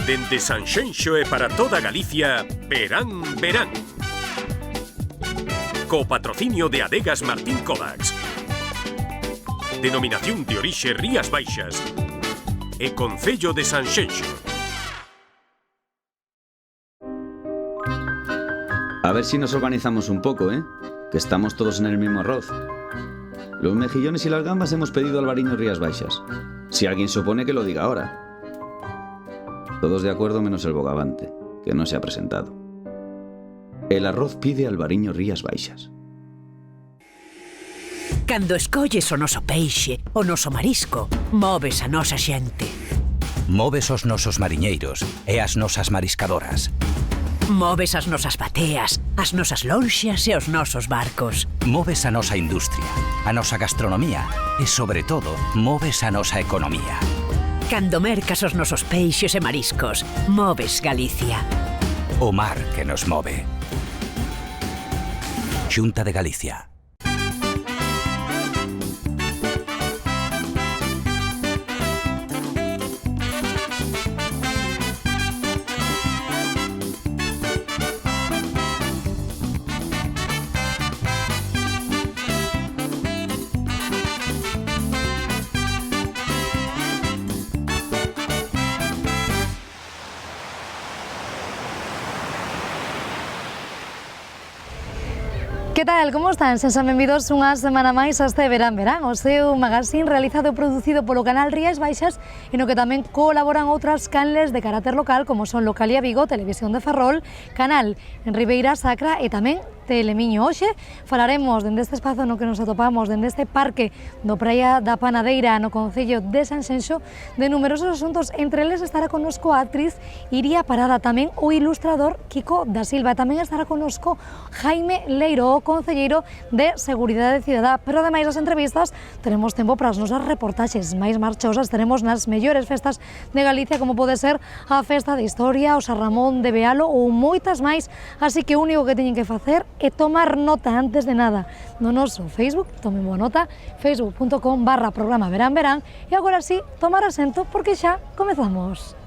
Dende Sanxenxo e para toda Galicia, Verán, Verán. Co patrocinio de Adegas Martín Kovacs. Denominación de orixe Rías Baixas e Concello de Sanxenxo. A ver si nos organizamos un poco, ¿eh? Que estamos todos en el mismo arroz. Los mejillones y las gambas hemos pedido Albariño Rías Baixas. Si alguien se opone, que lo diga ahora. Todos de acuerdo menos el bogavante, que no se ha presentado. El arroz pide Albariño Rías Baixas. Cando escolles o noso peixe, o noso marisco, moves a nosa xente. Moves os nosos mariñeiros e as nosas mariscadoras. Moves as nosas bateas, as nosas lonxas e os nosos barcos. Moves a nosa industria, a nosa gastronomía e, sobre todo, moves a nosa economía. Cando mercas os nosos peixes e mariscos, moves Galicia. O mar que nos move. Xunta de Galicia. Que tal, como están? Sexan benvidos unha semana máis a este Verán Verán, o seu magazín realizado e producido polo canal Rías Baixas e no que tamén colaboran outras canles de carácter local como son Localia Vigo, Televisión de Ferrol, Canal en Ribeira Sacra e tamén Telemiño. Hoxe falaremos dende este espazo no que nos atopamos, dende este parque do Praia da Panadeira no Concello de Sanxenxo, de numerosos asuntos. Entre eles estará connosco a actriz Iria Parada, tamén o ilustrador Kiko da Silva, tamén estará connosco Jaime Leiro, o concelleiro de Seguridade Cidadá. Pero ademais das entrevistas teremos tempo para as nosas reportaxes máis marchosas. Teremos nas mellores festas de Galicia, como pode ser a Festa de Historia, o San Ramón de Bealo ou moitas máis. Así que o único que teñen que facer e tomar nota antes de nada no noso Facebook, tomen boa nota, facebook.com/programa Verán Verán, e agora sí, tomar asento porque xa comezamos.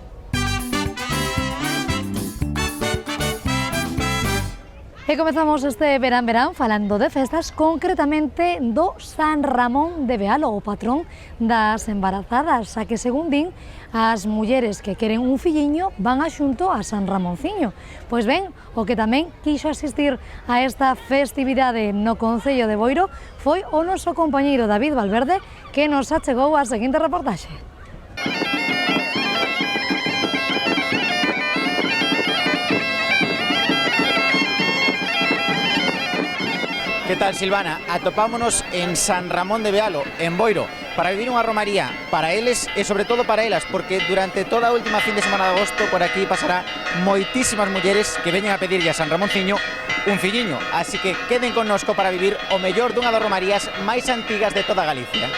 E comezamos este Verán Verán falando de festas, concretamente do San Ramón de Bealo, o patrón das embarazadas, a que, según din, as mulleres que queren un filliño van a xunto a San Ramonciño. Pois ben, o que tamén quixo asistir a esta festividade no Concello de Boiro foi o noso compañeiro David Valverde, que nos achegou a seguinte reportaxe. Que tal, Silvana? Atopámonos en San Ramón de Bealo, en Boiro, para vivir unha romaría para eles e sobre todo para elas, porque durante toda a última fin de semana de agosto por aquí pasará moitísimas mulleres que veñen a pedirlle a San Ramonciño un filliño, así que queden connosco para vivir o mellor dunha das romarías máis antigas de toda Galicia.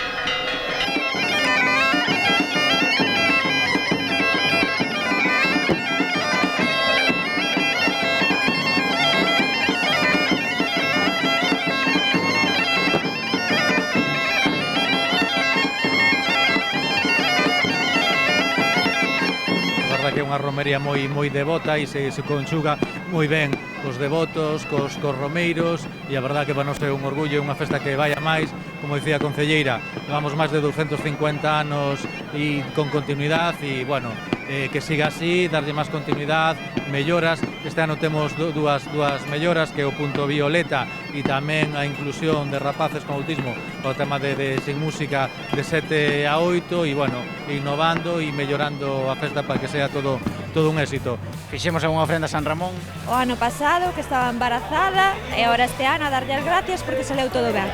Que é unha romería moi devota e se conxuga moi ben cos devotos, cos romeiros, e a verdad que para nós é un orgullo, unha festa que vai a máis, como dicía a concelleira, levamos máis de 250 anos e con continuidade, e bueno, que siga así, darlle máis continuidade, melloras. Este ano temos dúas melloras, que é o punto violeta e tamén a inclusión de rapaces con autismo, o tema de sin música de 7 a 8, e bueno, innovando e mellorando a festa para que sea todo un éxito. Fixemos unha ofrenda a San Ramón o ano pasado, que estaba embarazada, e agora este ano a darlle as gracias porque saleu todo ben.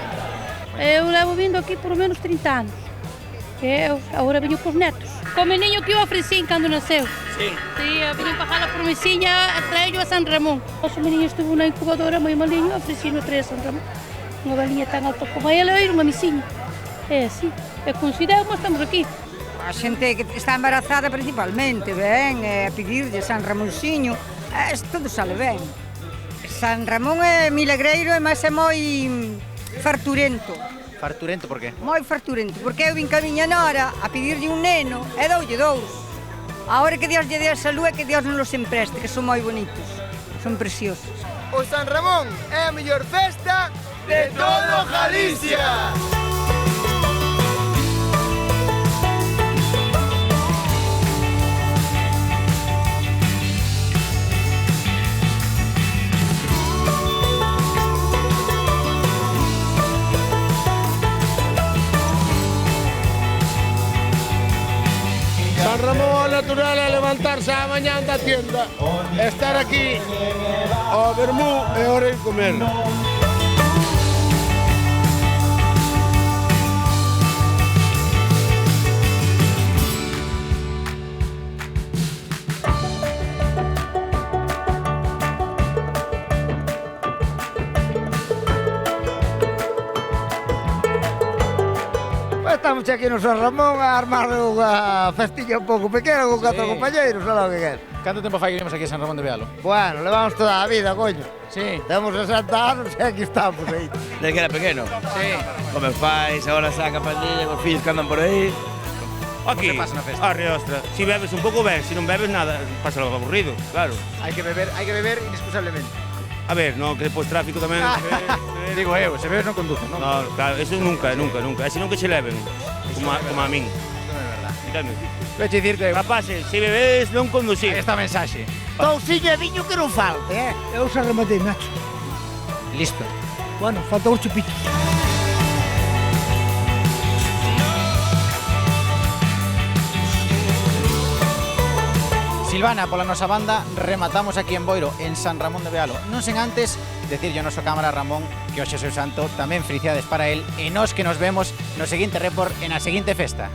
Eu levo vindo aquí por menos 30 anos. Eu agora veño cos netos. Co meniño que eu ofrecín cando naceu. Sí. Sí, eu veño para a promesiña, traello a San Ramón. O meniño estuvo na incubadora moi maliño, ofrecíno traer a San Ramón. Unha veliña tan alta como ela e unha misiña. É así, e consideramos, estamos aquí. A xente que está embarazada principalmente, ben, a pedirlle San Ramonciño, todo sale ben. San Ramón é milagreiro e máis é moi farturento. Farturento, por qué? Moi farturento, porque eu vin que a miña nora a pedirlle un neno e doulle dous. Ahora que Dios lle dé a salud e que Dios non los empreste, que son moi bonitos, son preciosos. O San Ramón é a mellor festa de todo Galicia. San Ramón ao natural é levantarse á mañán da tienda, estar aquí ao vermú e hora de comer. Estamos aquí no San Ramón a armar unha festilla un pouco pequena con 4 compañeiros, xa lo que queres. Canto tempo fai que vimos aquí a San Ramón de Bealo? Bueno, levamos toda a vida, coño. Sí. Temos 60 anos e aquí estamos aí. Desde que era pequeno. Sí. Con meus pais, agora saca a pandilla, con fillos que andan por aí. Aquí, Como se pasa na festa? a riostra. Si bebes un pouco ben, si non bebes nada, pasa algo aburrido, claro. Hai que beber inexcusablemente. A ver, no, que depois tráfico tamén. Digo eu, se bebes non conduzo, non? No, claro, eso nunca. E se non que se leven, como a min. Non é verdad. Mírame. Vou dicir que Rapaces, se bebes, non conducir. esta mensaxe. Tousiño e viño que non falte, Eu xa rematei, Nacho. Listo. Bueno, falta os chupitos. Silvana, pola nosa banda, rematamos aquí en Boiro, en San Ramón de Bealo. Non sen antes decirlle ao noso cámara Ramón que hoxe é seu santo, tamén felicidades para él, e nós que nos vemos no seguinte report e na seguinte festa.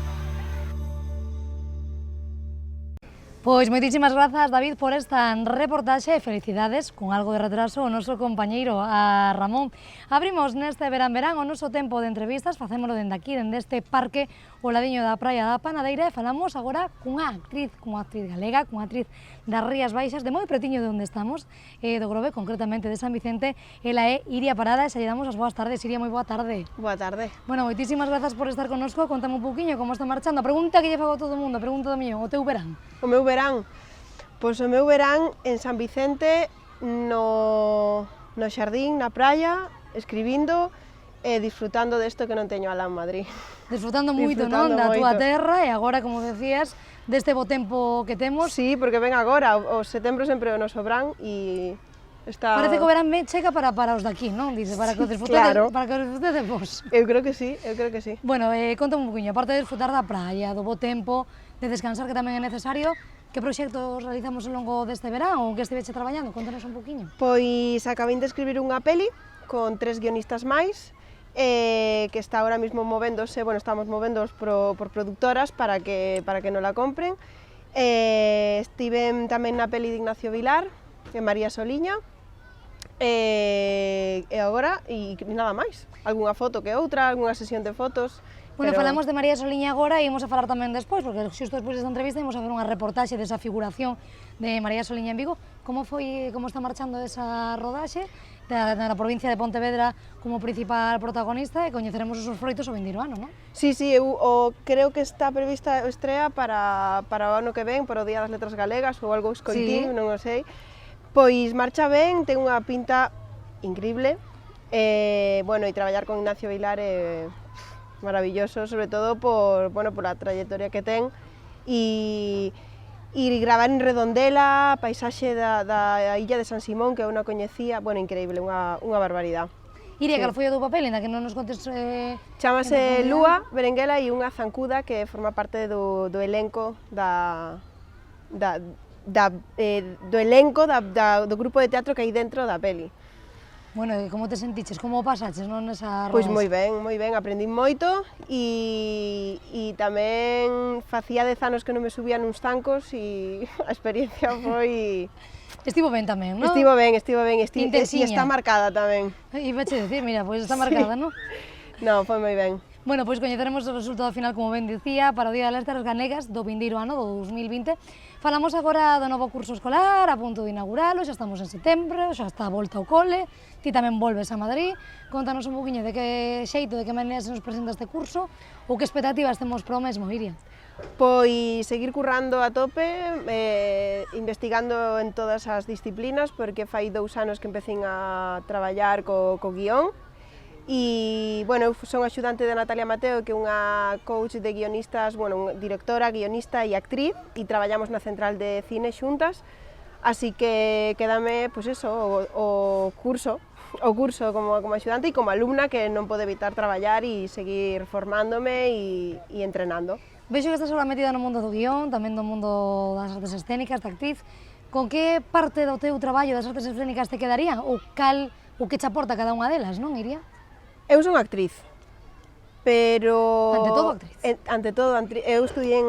Pois moitísimas grazas, David, por esta reportaxe e felicidades con algo de retraso ao noso compañeiro, a Ramón. Abrimos neste verán o noso tempo de entrevistas, facémolo dende aquí, dende este parque ao ladiño da praia da Panadeira, e falamos agora cunha actriz galega, cunha actriz das Rías Baixas, de moi pretiño de onde estamos, do Grove, concretamente de San Vicente. Ela é Iria Parada, e xa lle damos as boas tardes. Iria, moi boa tarde. Boa tarde. Bueno, moitísimas grazas por estar connosco, contame un pouquiño como está marchando. A pregunta que lle fago a todo o mundo, a pregunta do millón, o teu verán. O meu verán? Pois o meu verán en San Vicente, no xardín, na praia, escribindo e disfrutando desto que non teño alá en Madrid. Disfrutando moito, non, da túa terra, e agora, como decías, deste bo tempo que temos. Sí, porque ven agora, o setembro sempre é o noso verán e está... Parece que o verán me chega para os daqui, non? Dice, para que o disfrutedes, claro. Para que o disfrutedes vos. Eu creo que sí, eu creo que sí. Bueno, contame un poquinho, aparte de disfrutar da praia, do bo tempo, de descansar, que tamén é necesario, que proxectos realizamos ao longo deste verán ou que estiveche traballando? Contanos un poquinho. Pois acabei de escribir unha peli con 3 guionistas máis, que está ahora mismo movéndose, bueno, estamos movéndoos por productoras para que non la compren. Estive tamén na peli de Ignacio Vilar, de María Soliña, e agora, e nada máis. Algúnha foto que outra, algunha sesión de fotos. Bueno, pero... falamos de María Soliña agora e imos a falar tamén despois, porque xusto despois desta entrevista imos a ver unha reportaxe desa figuración de María Soliña en Vigo. Como está marchando esa rodaxe da provincia de Pontevedra como principal protagonista, e coñeceremos os froitos o vindeiro ano, non? Sí, eu creo que está prevista a estrea para o ano que ven, para o Día das Letras Galegas ou algo escoitín, non o sei. Pois marcha ben, ten unha pinta increíble, bueno, e traballar con Ignacio Vilar é maravilloso, sobre todo por a trayectoria que ten, e gravar en Redondela, a paisaxe da illa de San Simón, que eu non coñecía, bueno, increíble, unha barbaridade. Iria, cal foi o teu papel, ainda que non nos contes... Chámase Lúa Berenguela e unha zancuda que forma parte do elenco do grupo de teatro que hai dentro da peli. Bueno, e como te sentiches? Como pasaches, non, nesa rodaxe? Pois moi ben, aprendín moito e tamén facía 10 anos que non me subía nuns zancos e a experiencia foi... Estivo ben tamén, non? Estivo ben, e está marcada tamén. Ibache decir, mira, pois está marcada, non? Non, foi moi ben. Bueno, pois coñeceremos o resultado final, como ben dicía, para o Día das Letras Ganegas do vindeiro ano, do 2020. Falamos agora do novo curso escolar, a punto de inauguralo, xa estamos en setembro, xa está a volta ao cole, ti tamén volves a Madrid. Contanos un poquinho de que xeito, de que maneira se nos presenta este curso, ou que expectativas temos para o mesmo, Iria? Pois seguir currando a tope, investigando en todas as disciplinas, porque fai 2 anos que empecín a traballar co guión. E, bueno, eu son axudante de Natalia Mateo, que é unha coach de guionistas, bueno, directora, guionista e actriz, e traballamos na central de cine xuntas, así que quédame, pois eso, o curso como axudante e como alumna, que non pode evitar traballar e seguir formándome e entrenando. Vexo que estás agora metida no mundo do guión, tamén do mundo das artes escénicas, da actriz. Con que parte do teu traballo das artes escénicas te quedaría? O que che aporta cada unha delas, non, Iria? Eu son actriz, pero... Ante todo actriz? Ante todo, eu estudiei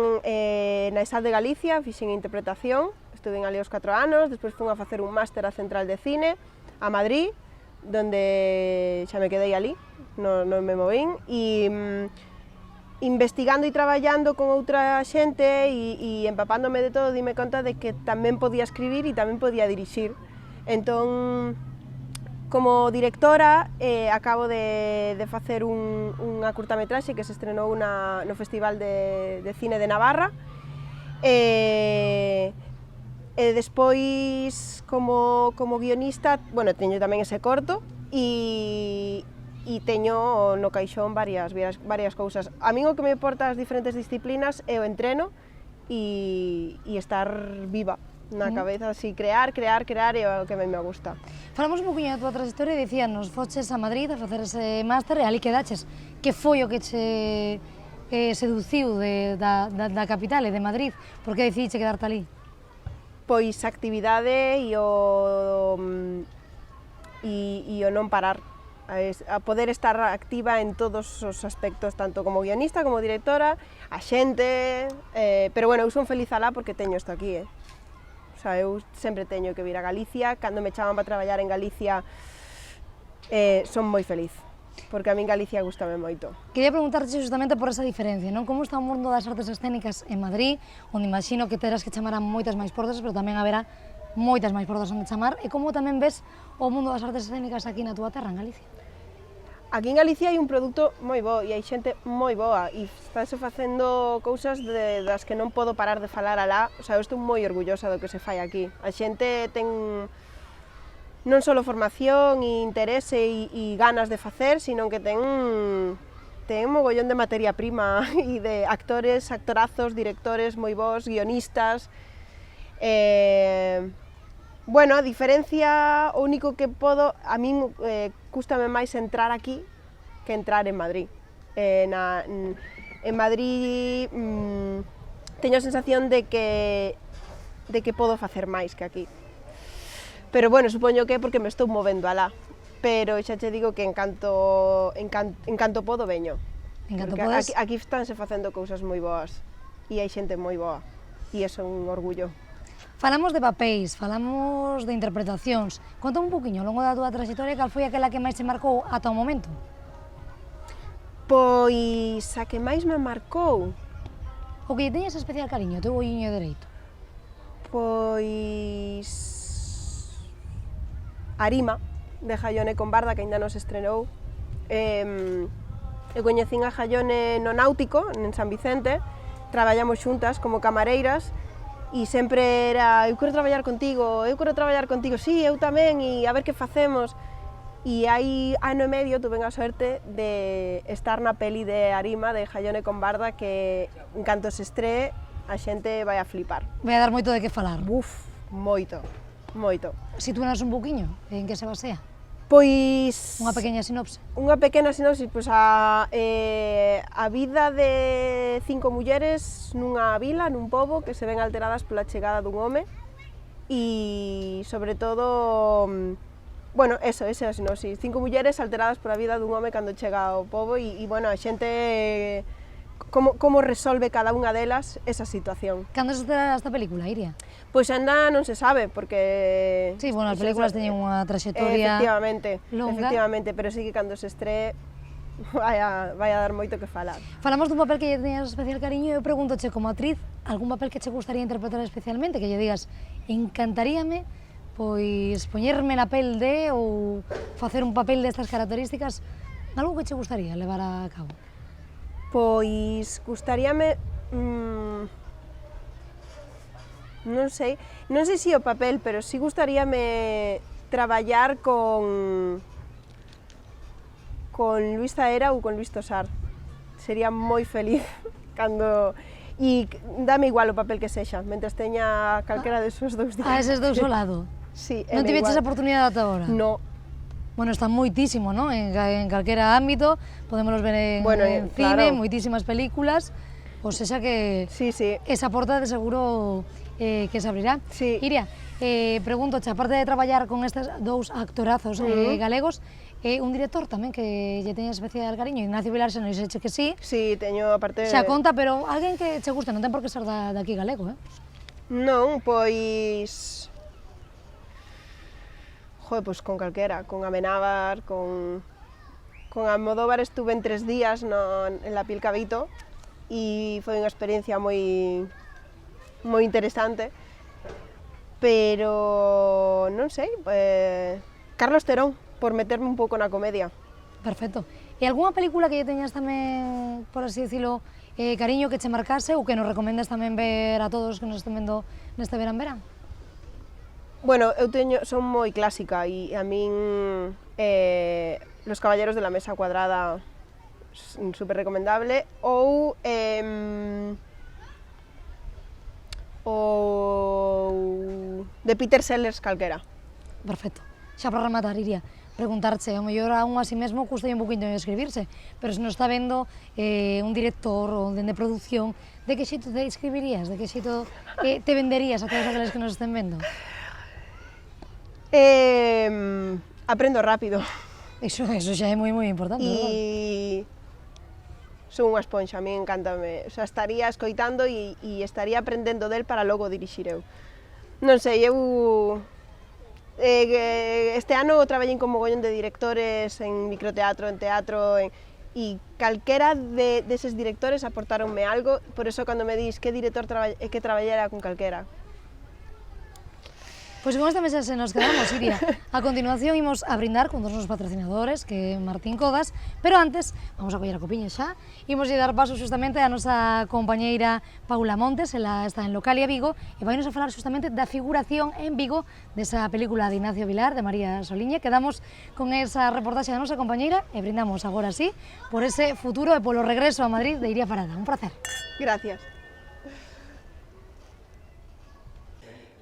na ESAD de Galicia, fixen interpretación, estudiei ali aos 4 anos, despois fui a facer un máster a Central de Cine, a Madrid, donde xa me quedei ali, non me movín, e investigando e traballando con outra xente e empapándome de todo, dime conta de que tamén podía escribir e tamén podía dirixir. Entón, como directora, acabo de facer unha curtametraxe que se estrenou no Festival de Cine de Navarra. Despois, como guionista, bueno, teño tamén ese corto e teño no caixón varias cousas. A min o que me importa as diferentes disciplinas é o entreno e estar viva na cabeza, así, crear é o que me gusta. Falamos un poquinho da tua trayectoria e dicíanos, foches a Madrid a facer ese máster e ali quedaches. Que foi o que che seduciu da capital e de Madrid? Por que decidiste quedarte ali? Pois a actividade e o non parar, a poder estar activa en todos os aspectos, tanto como guionista, como directora, a xente, pero bueno, eu son feliz alá porque teño isto aquí, O sea, eu sempre teño que vir a Galicia, cando me chaman para traballar en Galicia, son moi feliz, porque a min Galicia gustame moito. Quería preguntarte justamente por esa diferencia, non? Como está o mundo das artes escénicas en Madrid, onde imagino que terás que chamar a moitas máis portas, pero tamén haberá moitas máis portas onde chamar, e como tamén ves o mundo das artes escénicas aquí na túa terra, en Galicia? Aquí en Galicia hai un produto moi bo e hai xente moi boa e estáse facendo cousas das que non podo parar de falar alá. O sea, eu estou moi orgullosa do que se fai aquí. A xente ten non só formación e interese e ganas de facer, sino que ten mogollón de materia prima e de actores, actorazos, directores moi bons, guionistas. Bueno, a diferencia, o único que podo, a min cústame máis entrar aquí que entrar en Madrid. En Madrid teño a sensación de que podo facer máis que aquí. Pero bueno, supoño que é porque me estou movendo alá. Pero xa che digo que en canto podo veño. Aquí estánse facendo cousas moi boas e hai xente moi boa e iso é un orgullo. Falamos de papéis, falamos de interpretacións. Conta un poquinho, ao longo da túa trayectoria, cal foi aquela que máis te marcou ata o momento? Pois a que máis me marcou... O que lle teñas especial cariño, o teu olliño dereito? Pois... Arima, de Jaione Combarda, que aínda non se estrenou. Eu coñecín a Jaione no Náutico, en San Vicente, traballamos xuntas como camareiras, e sempre era, eu quero traballar contigo, sí, eu tamén, e a ver que facemos. E hai ano e medio tuve a sorte de estar na peli de Arima, de Jaione Combarda, que en canto se estree, a xente vai a flipar. Vai a dar moito de que falar. Uf, moito, moito. Sitúanos un poquinho, en que se basea? Pois... Unha pequena sinopse. Unha pequena sinopse, pois a vida de 5 mulleres nunha vila, nun pobo, que se ven alteradas pola chegada dun home e, sobre todo, bueno, esa é a sinopse, 5 mulleres alteradas pola vida dun home cando chega ao pobo e bueno, a xente, como resolve cada unha delas esa situación. Cando se estrena esta película, Iria? Pois ainda non se sabe, porque... Sí, bueno, as películas teñen unha trayectoria longa. Efectivamente, pero sí que cando se estree vai a dar moito que falar. Falamos dun papel que lle teñas especial cariño e eu pregúntoche, como actriz, algún papel que che gustaría interpretar especialmente, que lle digas, encantaríame pois poñerme na pel de ou facer un papel destas características, algo que che gustaría levar a cabo? Pois gustaríame Non sei se o papel, pero sí gustaríame traballar con Luis Zaera ou con Luis Tosar. Sería moi feliz cando... E dame igual o papel que sexa, mentres teña calquera desos dous días. Eses dous ao lado? Sí, non tiveches esa oportunidade ata agora? No. Bueno, está moitísimo, non? En calquera ámbito, podémoslos ver en cine, moitísimas películas, ou sexa que esa porta de seguro que se abrirá. Iria, pregúntoche, aparte de traballar con estes dous actorazos galegos, un director tamén que lle teña especial cariño, Ignacio Vilar, xa non dixeche que sí. Sí, teño aparte... Xa conta, pero alguén que che guste, non ten por que ser de aquí galego, Non, pois... Joder, pois con calquera, con Amenábar, con Almodóvar estuve en 3 días en La Pilcavito e foi unha experiencia moi interesante, pero non sei, Carlos Terón, por meterme un pouco na comedia. Perfecto. E algunha película que lle teñas tamén, por así dicilo, cariño que che marcase ou que nos recomendas tamén ver a todos que nos estén vendo neste verán? Bueno, son moi clásica e a min Los Caballeros de la Mesa Cuadrada super recomendable ou de Peter Sellers calquera. Perfecto. Xa para rematar, Iria, preguntarche, ao mellor a un así mesmo custa un poquinho escribirse, pero se nos está vendo un director ou de producción, de que xeito te escribirías, de que xeito te venderías a todos aqueles que nos estén vendo? Aprendo rápido. Iso xa é moi importante, verdad? Son unha esponxa, a mí encántame, o sea, estaría escoitando e estaría aprendendo del para logo dirixir eu. Non sei, este ano traballei con mogollón de directores en microteatro, en teatro, e calquera deses directores aportaronme algo, por eso cando me dis que director que traballara con calquera. Pois con esta mesa se nos quedamos, Iria. A continuación imos a brindar con dos nosos patrocinadores, que é Martín Codas, pero antes, vamos a coller a copiña xa, imos dar paso xustamente a nosa compañeira Paula Montes, ela está en Localia Vigo, e vai nos a falar xustamente da figuración en Vigo desa película de Ignacio Vilar, de María Soliña. Quedamos con esa reportaxe da nosa compañeira e brindamos agora sí por ese futuro e polo regreso a Madrid de Iria Parada. Un placer. Gracias.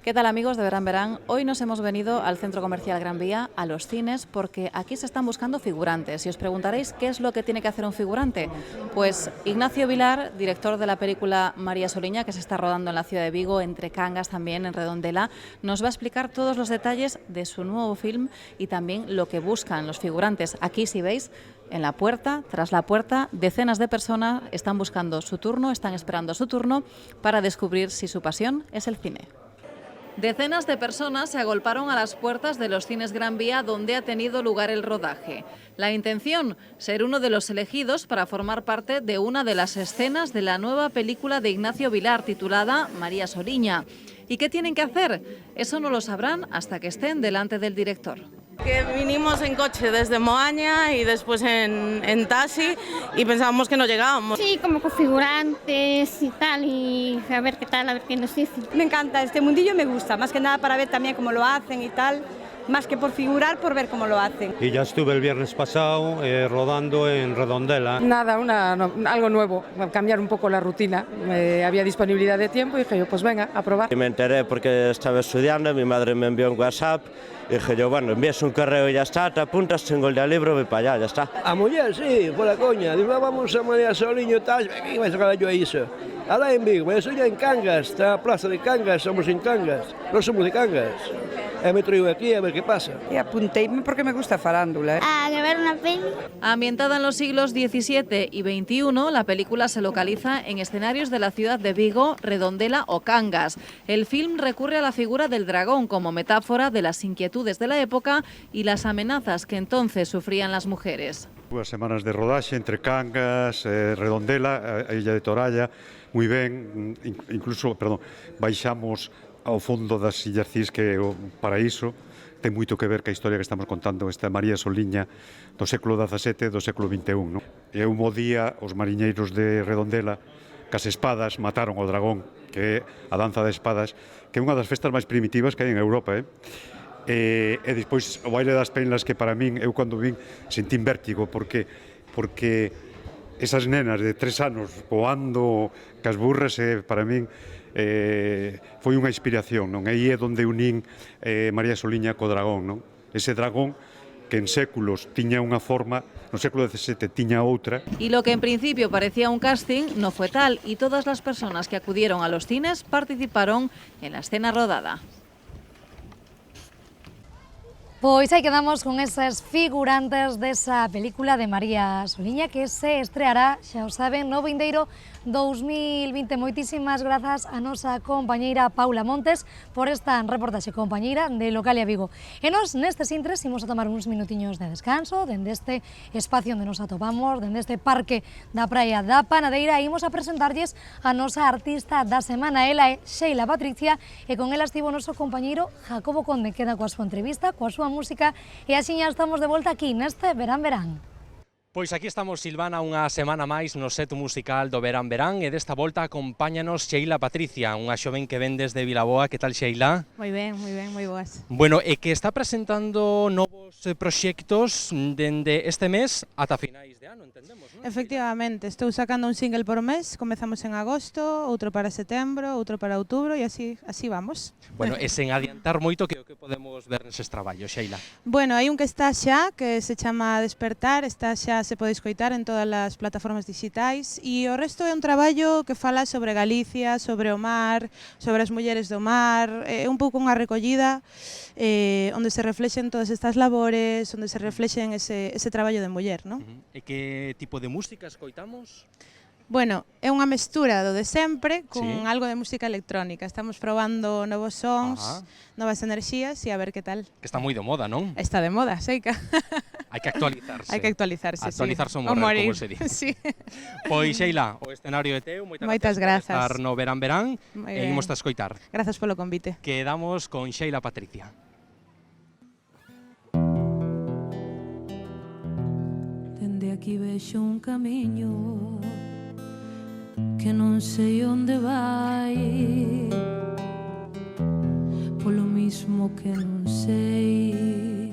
¿Qué tal, amigos de Verán? Hoy nos hemos venido al Centro Comercial Gran Vía, a los cines, porque aquí se están buscando figurantes. Y os preguntaréis qué es lo que tiene que hacer un figurante. Pues Ignacio Vilar, director de la película María Soliña, que se está rodando en la ciudad de Vigo, entre Cangas también, en Redondela, nos va a explicar todos los detalles de su nuevo film y también lo que buscan los figurantes. Aquí, si veis, en la puerta, tras la puerta, decenas de personas están buscando su turno, están esperando su turno para descubrir si su pasión es el cine. Decenas de personas se agolparon a las puertas de los cines Gran Vía donde ha tenido lugar el rodaje. La intención, ser uno de los elegidos para formar parte de una de las escenas de la nueva película de Ignacio Vilar titulada María Soliña. ¿Y qué tienen que hacer? Eso no lo sabrán hasta que estén delante del director. Que vinimos en coche desde Moaña y después en taxi y pensábamos que no llegábamos. Sí, como configurantes y tal, y a ver qué tal, a ver qué nos dicen. Me encanta, este mundillo me gusta, más que nada para ver también cómo lo hacen y tal, más que por figurar, por ver cómo lo hacen. Y ya estuve el viernes pasado rodando en Redondela. Nada, algo nuevo, cambiar un poco la rutina. Había disponibilidad de tiempo y dije yo, pues venga, a probar. Y me enteré porque estaba estudiando, mi madre me envió un WhatsApp. Y dije yo, bueno, envías un correo y ya está, te apuntas, tengo el día libre, voy para allá, ya está. A muller, sí, por la coña. Digo, vamos a María Soliña y tal, ¿qué vais a sacar yo a eso? Ahora en Vigo, María Soliña en Cangas, está la plaza de Cangas, somos en Cangas, no somos de Cangas. Me traigo aquí a ver qué pasa. Y apuntéme porque me gusta farándula. A grabar una peli. Ambientada en los siglos XVII y XXI, la película se localiza en escenarios de la ciudad de Vigo, Redondela o Cangas. El film recurre a la figura del dragón como metáfora de las inquietudes de la época y las amenazas que entonces sufrían las mujeres. As semanas de rodaxe entre Cangas, Redondela, a Illa de Toralla, moi ben, incluso, baixamos ao fondo das Illas Cís, que é o paraíso, ten moito que ver ca historia que estamos contando, esta María Soliña do século XVII e do século XXI. Non? E un bo día, os mariñeiros de Redondela cas espadas, mataron o dragón, que é a danza de espadas, que é unha das festas máis primitivas que hai en Europa, e despois o baile das penlas, que para min, eu cando vin, sentín vértigo, porque esas nenas de 3 anos voando cas burras, para min foi unha inspiración, non? Aí é onde unín María Soliña co dragón, non? Ese dragón que en séculos tiña unha forma, no século XVII tiña outra. Y lo que en principio parecía un casting no fue tal, y todas las personas que acudieron a los cines participaron en la escena rodada. Pois aí quedamos con esas figurantes desa película de María Soliña que se estreará, xa o saben, no vindeiro 2020. Moitísimas grazas a nosa compañeira Paula Montes por esta reportaxe, compañeira de Localia Vigo. E nos nestes intres imos a tomar uns minutiños de descanso dende este espacio onde nos atopamos, dende este parque da Praia da Panadeira, e imos a presentarlles a nosa artista da semana. Ela é Sheila Patricia e con ela estivo o noso compañeiro Jacobo Conde. Queda coa súa entrevista, coa súa música, e así ya estamos de volta aquí neste Verán. Pois aquí estamos, Silvana, unha semana máis no set musical do Verán e desta volta acompáñanos Sheila Patricia, unha xoven que ven desde Vilaboa. Que tal, Sheila? Moi ben, moi boas. Bueno, e que está presentando novos proxectos dende este mes ata finais de ano, entendemos, non? Efectivamente, estou sacando un single por mes, comezamos en agosto, outro para setembro, outro para outubro, e así vamos. Bueno, e sen adiantar moito, que o que podemos ver neses traballos, Sheila? Bueno, hai un que está xa, que se chama Despertar, está xa, se pode escoitar en todas as plataformas digitais, e o resto é un traballo que fala sobre Galicia, sobre o mar, sobre as mulleres do mar, é un pouco unha recollida onde se reflexen todas estas labores, onde se reflexen ese traballo de muller, non? E que tipo de música escoitamos? Bueno, é unha mestura do de sempre con Sí. algo de música electrónica. Estamos probando novos sons, novas enerxías e a ver que tal. Que está moi de moda, non? Está de moda, seica. Hai que actualizarse. Hai que actualizarse, Actualizarse sí. o morrer, como se di. Sí. Pois, Sheila, o escenario é teu. Moitas grazas. Por estar no Verán Moi e ben. imos a escoitar. Grazas polo convite. Quedamos con Sheila Patricia. Dende aquí vexo un camiño que non sei onde vai, polo mismo que non sei,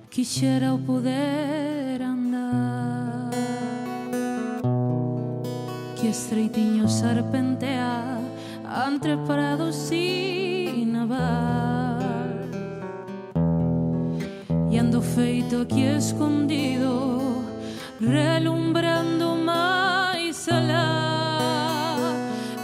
quixera o poder andar, que estreitiño serpentea entre prados e naval, e ando feito aquí escondido, relumbrando máis alá.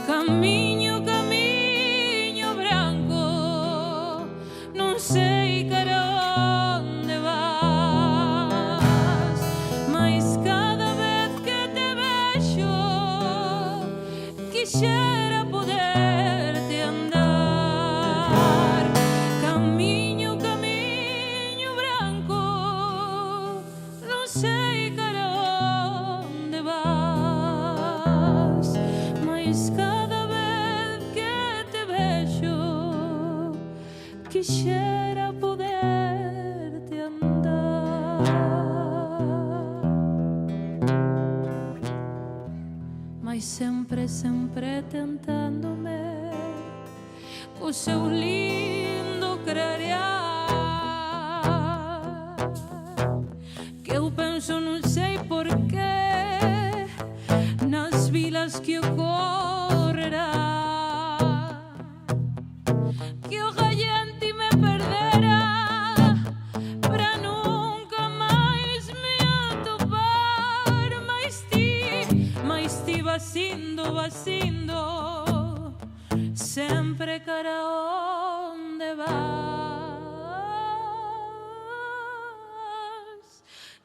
Camiño, camiño branco, non sei cara onde vas, mais cada vez que te vexo, quixera poderte andar. Camiño, camiño branco, non sei cara onde vas, mais cada vez que te vexo, quixera poderte andar. Mas sempre, sempre tentándome co seu lindo clarear, que eu penso non sei por qué nas vilas que ocorrerá, que o gallente me perdera para nunca máis me atopar. Mais ti vacindo, sempre cara onde vas.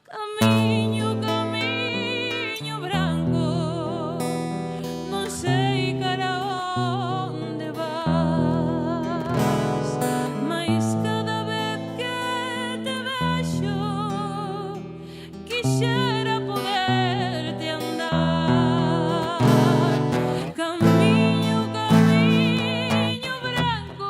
Camiño, camiño branco, non sei cara onde vas, mais cada vez que te vexo, quixera poderte andar. Camiño, camiño branco,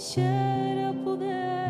quixera poder